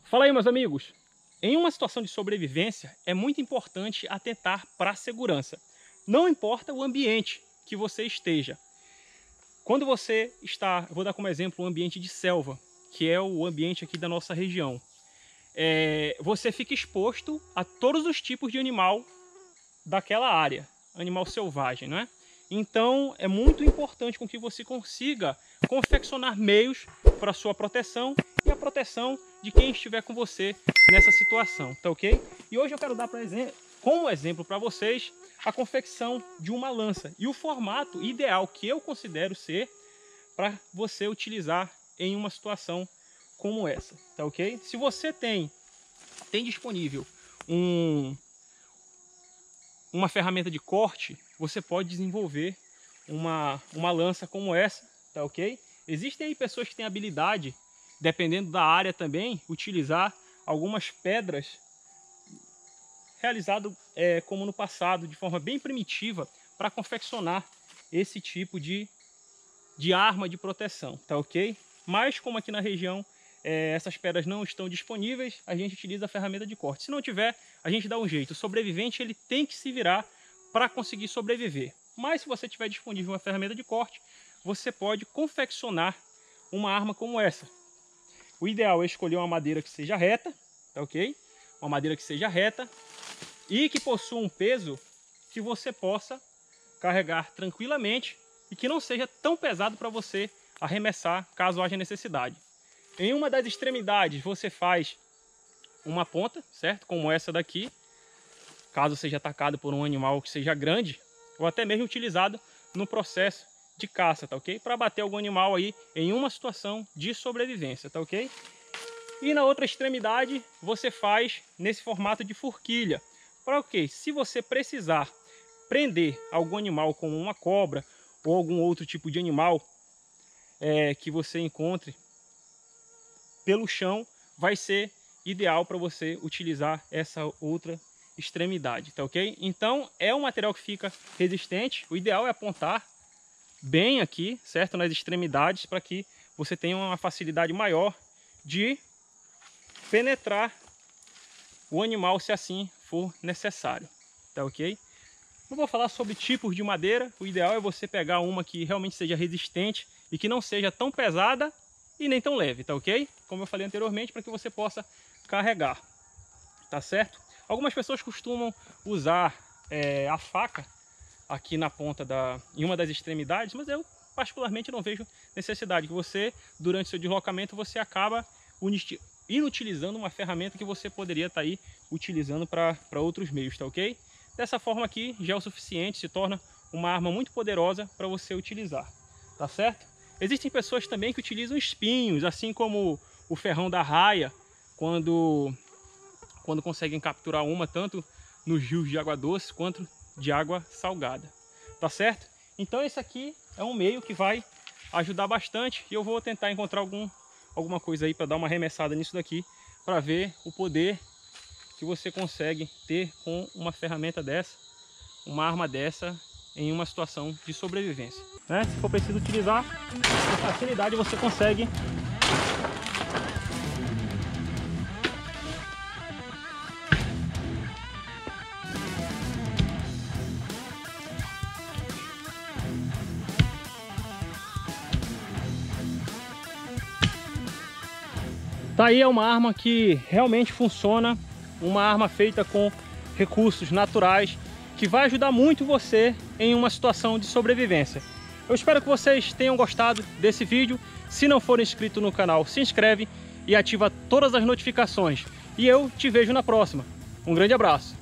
Fala aí, meus amigos. Em uma situação de sobrevivência, é muito importante atentar para a segurança. Não importa o ambiente que você esteja. Quando você está, vou dar como exemplo um ambiente de selva, que é o ambiente aqui da nossa região. Você fica exposto a todos os tipos de animal daquela área, animal selvagem, não é? Então é muito importante com que você consiga confeccionar meios para sua proteção e a proteção de quem estiver com você nessa situação, tá ok? E hoje eu quero dar como exemplo para vocês a confecção de uma lança e o formato ideal que eu considero ser para você utilizar em uma situação como essa, tá ok? Se você tem disponível uma ferramenta de corte, você pode desenvolver uma lança como essa, tá ok? Existem aí pessoas que têm habilidade, dependendo da área também, utilizar algumas pedras realizado como no passado, de forma bem primitiva, para confeccionar esse tipo de arma de proteção, tá ok? Mas como aqui na região essas pedras não estão disponíveis, a gente utiliza a ferramenta de corte. Se não tiver, a gente dá um jeito. O sobrevivente ele tem que se virar para conseguir sobreviver. Mas se você tiver disponível uma ferramenta de corte, você pode confeccionar uma arma como essa. O ideal é escolher uma madeira que seja reta, tá ok? Uma madeira que seja reta e que possua um peso que você possa carregar tranquilamente e que não seja tão pesado para você arremessar caso haja necessidade. Em uma das extremidades você faz uma ponta, certo? Como essa daqui, caso seja atacado por um animal que seja grande, ou até mesmo utilizado no processo de caça, tá ok? Para bater algum animal aí em uma situação de sobrevivência, tá ok? E na outra extremidade você faz nesse formato de forquilha. Para o quê? Se você precisar prender algum animal como uma cobra ou algum outro tipo de animal que você encontre pelo chão, vai ser ideal para você utilizar essa outra extremidade, tá ok? Então é um material que fica resistente. O ideal é apontar bem aqui, certo? Nas extremidades, para que você tenha uma facilidade maior de penetrar o animal se assim for necessário, tá ok? Não vou falar sobre tipos de madeira. O ideal é você pegar uma que realmente seja resistente e que não seja tão pesada e nem tão leve, tá ok? Como eu falei anteriormente, para que você possa carregar, tá certo? Algumas pessoas costumam usar a faca aqui na ponta em uma das extremidades, mas eu particularmente não vejo necessidade, que você, durante seu deslocamento, você acaba inutilizando uma ferramenta que você poderia estar aí utilizando para outros meios, tá ok? Dessa forma aqui já é o suficiente, se torna uma arma muito poderosa para você utilizar, tá certo? Existem pessoas também que utilizam espinhos, assim como o ferrão da raia, quando conseguem capturar uma, tanto nos rios de água doce quanto de água salgada, tá certo? Então esse aqui é um meio que vai ajudar bastante e eu vou tentar encontrar alguma coisa aí para dar uma arremessada nisso daqui, para ver o poder que você consegue ter com uma ferramenta dessa, uma arma dessa, em uma situação de sobrevivência, né? Se for preciso utilizar, com facilidade você consegue. Tá aí, é uma arma que realmente funciona, uma arma feita com recursos naturais, que vai ajudar muito você em uma situação de sobrevivência. Eu espero que vocês tenham gostado desse vídeo. Se não for inscrito no canal, se inscreve e ativa todas as notificações. E eu te vejo na próxima. Um grande abraço!